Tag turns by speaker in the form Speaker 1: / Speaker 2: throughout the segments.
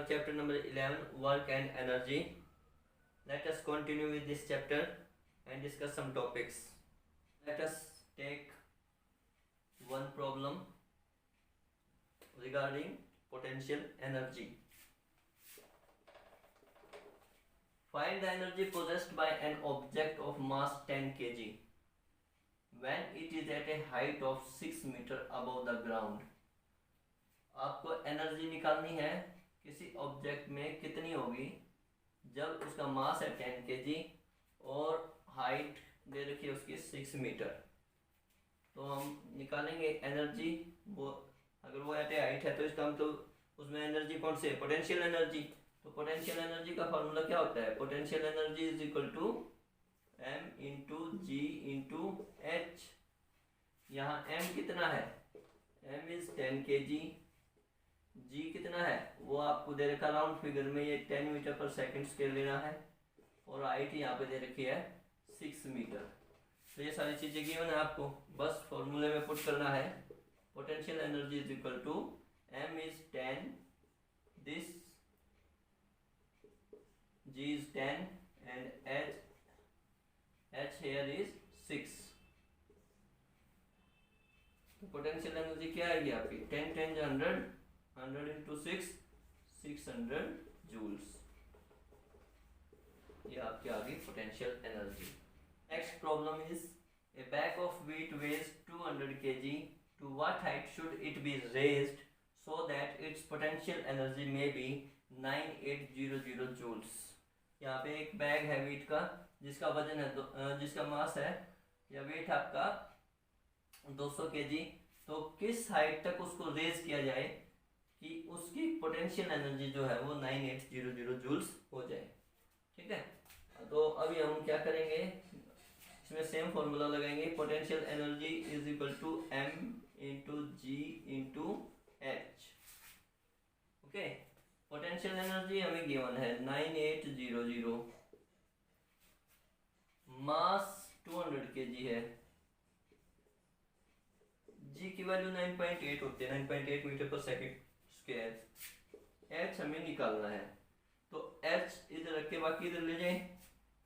Speaker 1: chapter number 11, work and energy. Let us continue with this chapter and discuss some topics. Let us take one problem regarding potential energy. Find the energy possessed by an object of mass 10 kg when it is at a height of 6 meter above the ground. आपको energy निकालनी है किसी object में कितनी होगी जब उसका मास है 10 kg और हाइट दे रखी है उसकी 6 मीटर। तो हम निकालेंगे एनर्जी, वो अगर वो एट ए हाइट है तो इसका मतलब उसमें एनर्जी कौन सी है, पोटेंशियल एनर्जी। तो पोटेंशियल एनर्जी का फॉर्मूला क्या होता है, potential energy is equal to m into g into h. यहाँ m कितना है, m इज 10 kg, g कितना है वो आपको दे रखा राउंड फिगर में, ये 10 मीटर पर सेकंड स्केल लेना है और हाइट यहाँ पे दे रखी है 6 मीटर। तो ये सारी चीजें गिवन है, आपको बस फॉर्मूले में पुट करना है। Potential energy is equal to m is 10, this g is 10 and h here is 6। तो पोटेंशियल एनर्जी क्या आएगी आपकी, 10 10 100, 100 into 6, 600 जूल्स। ये आपकी आ गई potential energy. Next problem is a bag of wheat weighs 200 kg, to what height should it be raised so that its potential energy may be 9800 joules। यहाँ पे एक बैग है वीट का जिसका वजन है जिसका मास है या वेट आपका 200 kg, तो किस हाइट तक उसको रेज किया जाए कि उसकी पोटेंशियल एनर्जी जो है वो 9800 जूल्स हो जाए। ठीक है, तो अभी हम क्या करेंगे, इसमें सेम फॉर्मूला लगाएंगे, potential energy is equal to m into g into h. Okay, potential energy हमें गिवन है 9800, मास 200 kg है, g की वैल्यू 9.8 होती है, 9.8 मीटर पर सेकंड स्क्वायर। h हमें निकालना है, तो h इधर रख के बाकी इधर ले जाएं,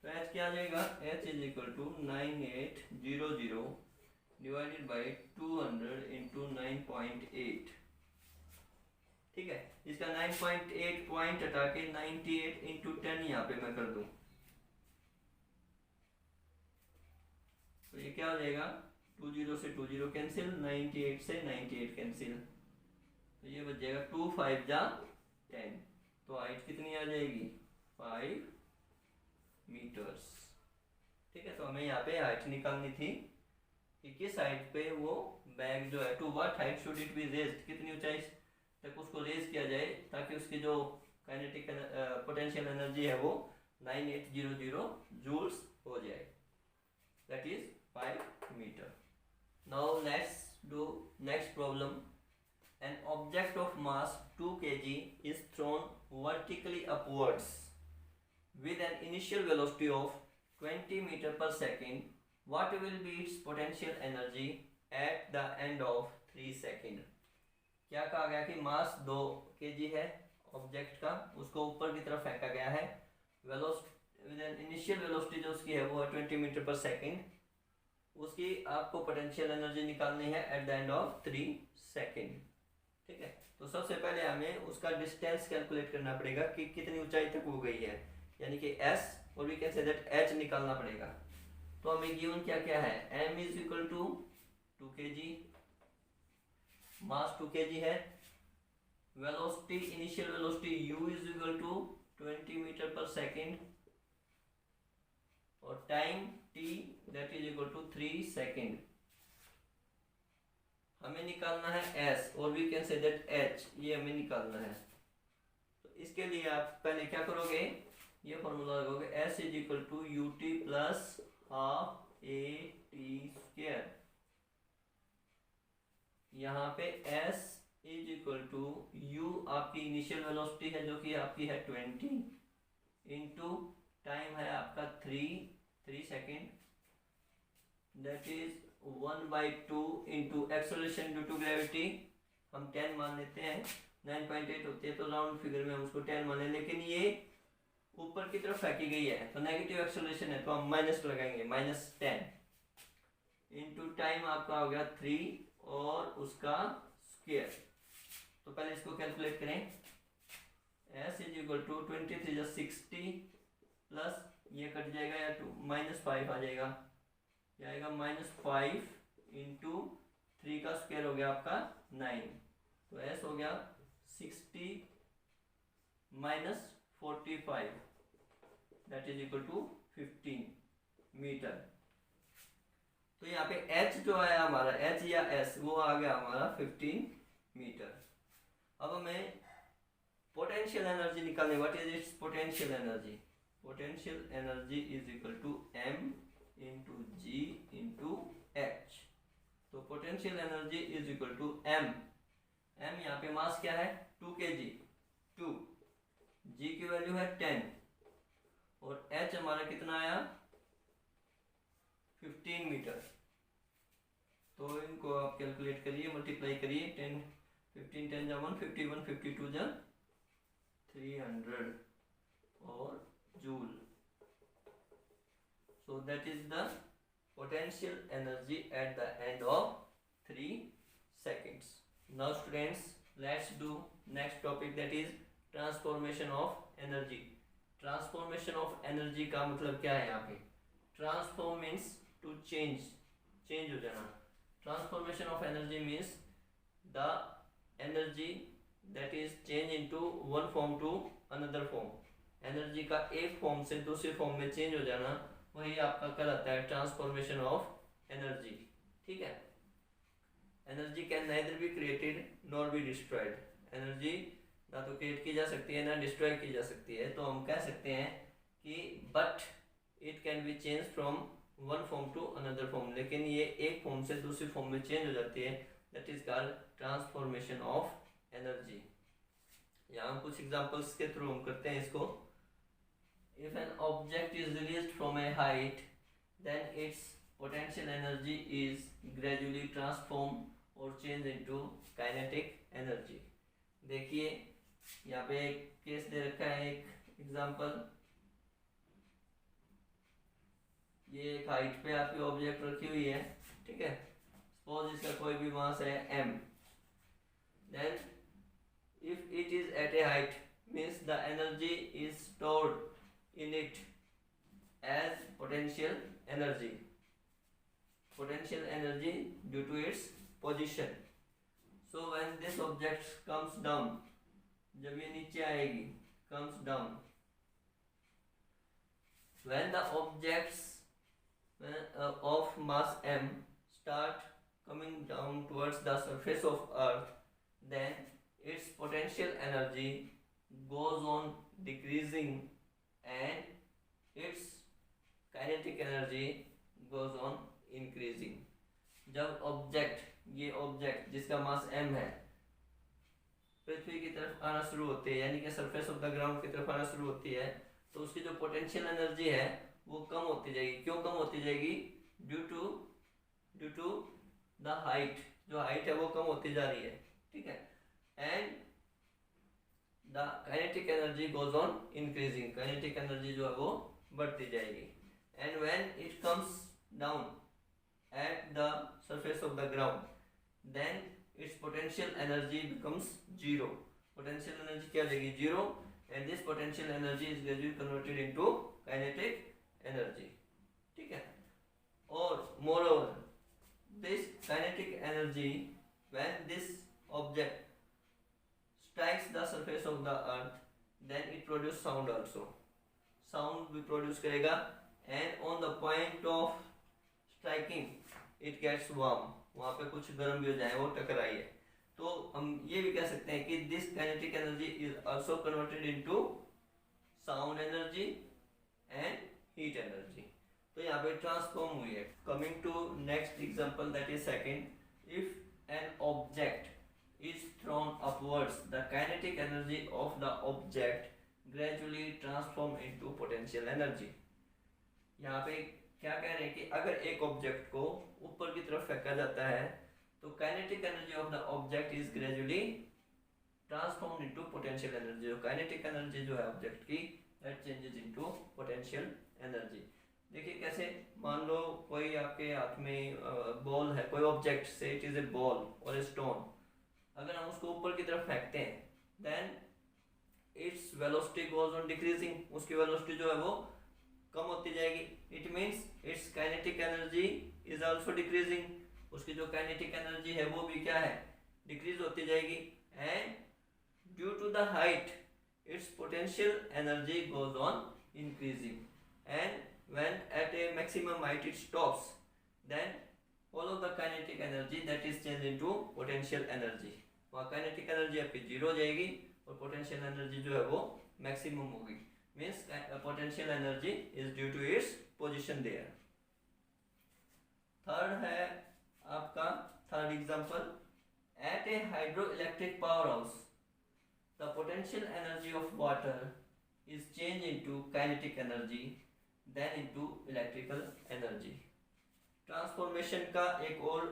Speaker 1: तो h क्या आ जाएगा, h is equal to 9800 divided by 200 into 9.8। ठीक है, इसका 9.8 पॉइंट हटा के 98 इंटू 10 यहाँ पे मैं कर दूं, तो ये क्या हो जाएगा, 20 से 20 कैंसिल, 98 से 98 कैंसिल, तो ये बच जाएगा 2 5 जा 10। तो हाइट कितनी आ जाएगी, 5 मीटर्स। ठीक है, तो हमें यहाँ पे हाइट निकालनी थी कि किस हाइट पे वो बैग जो है, to what height should it be raised, कितनी ऊंचाई तक उसको रेज किया जाए ताकि उसकी जो काइनेटिक पोटेंशियल एनर्जी है वो 9800 जूल्स हो जाए, that is 5 metre. Now let's do next problem. An object of mass 2 kg is thrown vertically upwards with an initial velocity of 20 meter per second. What will be its potential energy at the end of 3 seconds? क्या कहा गया कि मास 2 kg है object का, उसको ऊपर की तरफ फेंका गया है, इनिशियल वेलोसिटी जो उसकी है वो है 20 मीटर पर सेकेंड, उसकी आपको पोटेंशियल एनर्जी निकालनी है at the end of 3 second. ठीक है, तो सबसे पहले हमें उसका डिस्टेंस कैलकुलेट करना पड़ेगा कि कितनी ऊंचाई तक हो गई है, यानी कि s और we can say that h निकालना पड़ेगा। तो हमें गिवन क्या क्या है, m is equal to 2 kg, mass 2 kg है, velocity initial velocity u is equal to 20 metre पर सेकेंड और time t that is equal to 3 second. हमें निकालना है s और we can say that h, ये हमें निकालना है। तो इसके लिए आप पहले क्या करोगे, ये फॉर्मूला लगाओगे, s is equal to u t plus half a t square. यहाँ पे s is equal to u आपकी इनिशियल वेलोसिटी है जो कि आपकी है 20 इंटू टाइम है आपका 3 second, that is 1/2 into acceleration due to gravity हम 10 मान लेते हैं, 9.8 होती है तो राउंड फिगर में हम उसको 10 माने, लेकिन ये ऊपर की तरफ फेंकी गई है तो नेगेटिव एक्सेलरेशन है तो हम माइनस लगाएंगे, -10 इंटू टाइम आपका हो गया 3 और उसका स्क्वायर। तो पहले इसको कैलकुलेट करें। s is equal to 23 + 60 plus ये कट जाएगा या -5 आ जाएगा, क्या आएगा -5 इंटू 3 का स्क्वायर हो गया आपका 9, तो s हो गया 60 - 45 that is equal to 15 metre. तो यहाँ पे h जो है हमारा h या s वो आ गया हमारा 15 मीटर। अब हमें पोटेंशियल एनर्जी निकालनी, what is its potential energy? Potential energy is equal to m into g into h। तो potential energy is equal to m यहाँ पे मास क्या है 2 kg, 2 g की वैल्यू है 10 और h हमारा कितना आया 15 मीटर। तो इनको आप कैलकुलेट करिए, मल्टीप्लाई करिए, 10 15 10 जा 151 52 जा 300 और joule. So that is the potential energy at the end of 3 seconds. Now students, let's do next topic, that is transformation of energy. Transformation of energy का मतलब क्या है? यहाँ पे transform means to change, change हो जाना। Transformation of energy means the energy that is change into one form to another form। Energy का एक फॉर्म से दूसरे फॉर्म में चेंज हो जाना, वही आपका कहलाता है ट्रांसफॉर्मेशन ऑफ एनर्जी। ठीक है, energy can neither be created nor be destroyed. Energy ना तो क्रिएट की जा सकती है ना डिस्ट्रॉय की जा सकती है। तो हम कह सकते हैं कि but it can be change from one form to another form, लेकिन ये एक फॉर्म से दूसरी फॉर्म में चेंज हो जाती है, that is called transformation of energy. यहाँ कुछ एग्जांपल्स के थ्रू हम करते हैं इसको। If an object is released from a height, then its potential energy is gradually transformed or changed into kinetic energy। देखिए यहाँ पे एक केस दे रखा है, एक एग्जांपल। ये एक हाइट पे आपकी ऑब्जेक्ट रखी हुई है, ठीक है। सपोज इसका कोई भी मास है m, then if it is at a height means the energy is stored in it as potential energy due to its position। So when this object comes down, जब ये नीचे आएगी, comes down, when the objects of mass m start coming down towards the surface of earth, then its potential energy goes on decreasing and its kinetic energy goes on increasing। जब object, ये object जिसका मास m है, पृथ्वी की तरफ आना शुरू होती है, यानी कि सरफेस ऑफ द ग्राउंड की तरफ आना शुरू होती है, तो उसकी जो पोटेंशियल एनर्जी है वो कम होती जाएगी। क्यों कम होती जाएगी? ड्यू टू द हाइट, जो हाइट है वो कम होती जा रही है, ठीक है। And the kinetic energy goes on increasing, kinetic energy जो है वो बढ़ती जाएगी। and when it comes down at the surface of the ground, then its potential energy becomes zero। potential energy क्या हो जाएगी? zero, and this potential energy is gradually converted into kinetic energy। ठीक है। और moreover this kinetic energy, when this object strikes the surface of the earth, then it produce sound also, sound भी produce करेगा, and on the point of striking it gets warm, वहाँ पे कुछ गर्म भी हो जाए, वो टकराई है। तो हम ये भी कह सकते हैं कि this kinetic energy is also converted into sound energy and heat energy। तो यहाँ पे ट्रांसफॉर्म हुई है। Coming to next example, that is second, if an object is thrown upwards, the kinetic energy of the object gradually transform into potential energy। यहाँ पे क्या कह रहे हैं कि अगर एक ऑब्जेक्ट को ऊपर की तरफ फेंका जाता है तो kinetic energy of the object is gradually transform into potential energy. जो काइनेटिक एनर्जी जो है ऑब्जेक्ट की, that changes into potential energy. देखिए कैसे, मान लो कोई आपके हाथ में बॉल है, कोई ऑब्जेक्ट से, इट इज ए बॉल और ए स्टोन, अगर हम उसको ऊपर की तरफ फेंकते हैं, then its velocity goes on decreasing, उसकी वेलोसिटी जो है वो कम होती जाएगी। It means its kinetic energy is also decreasing, उसकी जो काइनेटिक एनर्जी है वो भी क्या है, डिक्रीज होती जाएगी। And due to the height its potential energy goes on increasing, and when at a maximum height it stops, then all of the kinetic energy that is changed into potential energy, वहाँ kinetic energy आपकी zero हो जाएगी और potential energy जो है वो maximum होगी। means potential energy is due to its position there। Third है आपका third example, at a hydroelectric powerhouse the potential energy of water is changed into kinetic energy then into electrical energy. Transformation का एक और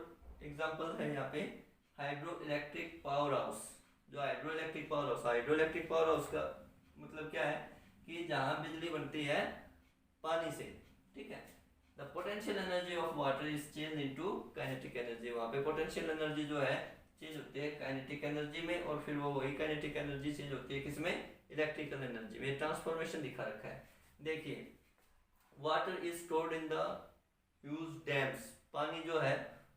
Speaker 1: example है यहाँ पे hydro electric power house. जो hydro electric power house का मतलब क्या है कि जहाँ बिजली बनती है पानी से, ठीक है। The potential energy of water is change into kinetic energy, वहाँ पे पोटेंशियल एनर्जी जो है चेंज होती है काइनेटिक एनर्जी में, और फिर वो वही काइनेटिक एनर्जी चेंज होती है किसमें, इलेक्ट्रिकल एनर्जी में। ट्रांसफॉर्मेशन दिखा रखा है, देखिए water is stored in the huge dams, पानी जो है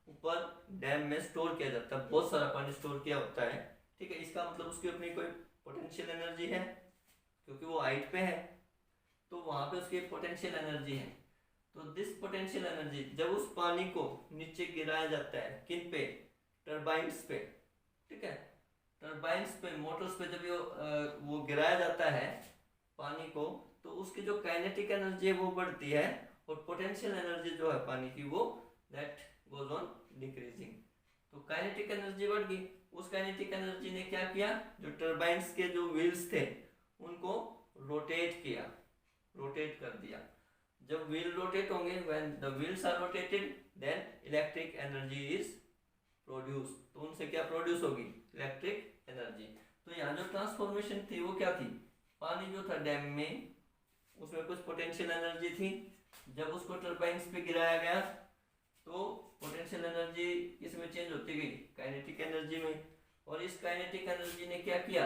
Speaker 1: ऊपर डैम में स्टोर किया जाता है, बहुत सारा पानी स्टोर किया होता है, ठीक है। इसका मतलब उसकी अपनी कोई पोटेंशियल एनर्जी है, क्योंकि वो हाइट पे है तो वहां पे उसकी पोटेंशियल एनर्जी है। तो दिस पोटेंशियल एनर्जी जब उस पानी को नीचे गिराया जाता है, किन पे, टर्बाइन्स पे, ठीक है, टर्बाइन्स पे, मोटर्स पे, जब वो गिराया जाता है पानी को, तो उसकी जो काइनेटिक एनर्जी है वो बढ़ती है, और पोटेंशियल एनर्जी जो है पानी की वो दैट गोज ऑन डिक्रीजिंग। तो काइनेटिक एनर्जी बढ़ गई, उस काइनेटिक एनर्जी ने क्या किया, जो टर्बाइन्स के जो व्हील्स थे उनको रोटेट किया, रोटेट कर दिया। जब व्हील रोटेट होंगे, when the wheels are rotated then electric energy is produce, तो उनसे क्या प्रोड्यूस होगी, इलेक्ट्रिक एनर्जी। तो यहाँ जो ट्रांसफॉर्मेशन थी वो क्या थी, पानी जो था डैम में उसमें कुछ पोटेंशियल एनर्जी थी, जब उसको टर्बाइन्स पे गिराया गया तो पोटेंशियल एनर्जी इसमें चेंज होती गई काइनेटिक एनर्जी में, और इस काइनेटिक एनर्जी ने क्या किया,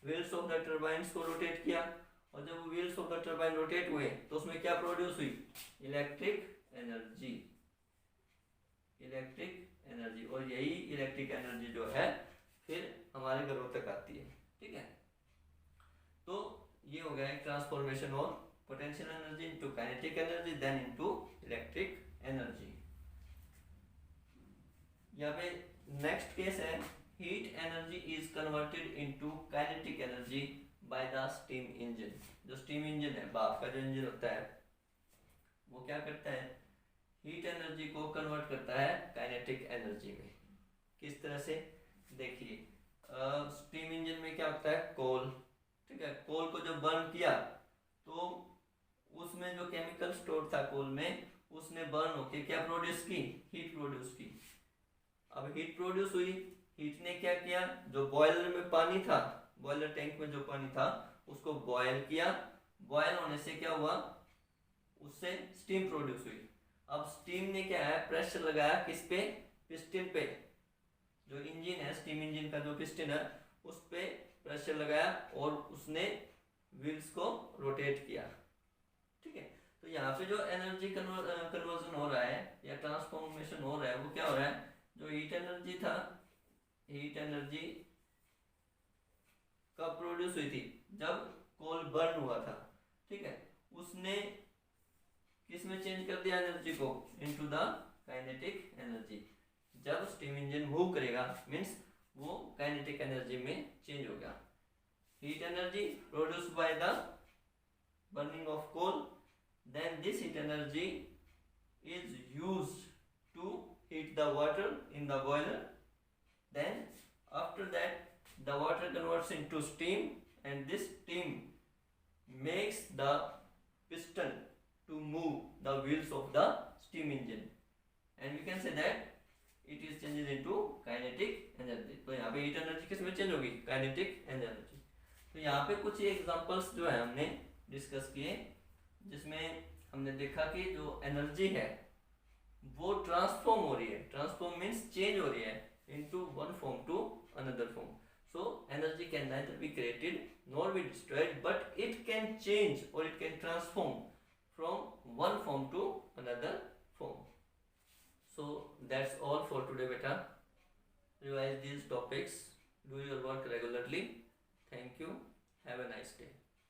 Speaker 1: व्हील्स ऑफ द टर्बाइन्स को रोटेट किया, और जब wheels of the turbine rotate हुए तो उसमें क्या प्रोड्यूस हुई, इलेक्ट्रिक एनर्जी, इलेक्ट्रिक एनर्जी। और यही इलेक्ट्रिक एनर्जी जो है फिर हमारे घरों तक आती है, ठीक है। तो ये हो गया एक transformation of potential energy into kinetic energy then into electric energy. यहाँ पे नेक्स्ट केस है, heat energy is converted into kinetic energy by the steam engine. जो स्टीम इंजन है, भाप का जो इंजन होता है, वो क्या करता है, हीट एनर्जी को कन्वर्ट करता है काइनेटिक एनर्जी में। किस तरह से, देखिए स्टीम इंजन में क्या होता है, कोल, ठीक है, कोल को जब बर्न किया तो उसमें जो केमिकल स्टोर था कोल में, उसने बर्न होके क्या प्रोड्यूस की, हीट प्रोड्यूस की। अब हीट प्रोड्यूस हुई, हीट ने क्या किया, जो बॉयलर में पानी था, बॉयलर टैंक में जो पानी था उसको बॉयल किया, बॉयल होने से क्या हुआ, उससे स्टीम प्रोड्यूस हुई। अब स्टीम ने क्या है, प्रेशर लगाया किस पे, पिस्टन पे, जो इंजन है स्टीम इंजन का जो पिस्टन है उस पे प्रेशर लगाया और उसने व्हील्स को रोटेट किया, ठीक है। तो यहाँ पे जो एनर्जी कन्वर्जन हो रहा है या ट्रांसफॉर्मेशन हो रहा है वो क्या हो रहा है, जो हीट एनर्जी था, हीट एनर्जी कब प्रोड्यूस हुई थी, जब कोल बर्न हुआ था, ठीक है, उसने किस में चेंज कर दिया एनर्जी को, इनटू द काइनेटिक एनर्जी। जब स्टीम इंजन मूव करेगा मींस वो काइनेटिक एनर्जी में चेंज होगा। Heat energy produced by the burning of coal, then this heat energy is used to heat the water in the boiler, then after that the water converts into steam and this steam makes the piston to move the wheels of the steam engine, and we can say that it is changes into kinetic energy. तो यहाँ पे heat energy किस में change होगी, kinetic energy. तो यहाँ पे कुछ एग्जांपल्स जो है हमने डिस्कस किए, जिसमें हमने देखा कि जो एनर्जी है वो ट्रांसफॉर्म हो रही है, ट्रांसफॉर्म मीन्स चेंज हो रही है into one form to another form. So energy can neither be created nor be destroyed, but it can change और it can transform from one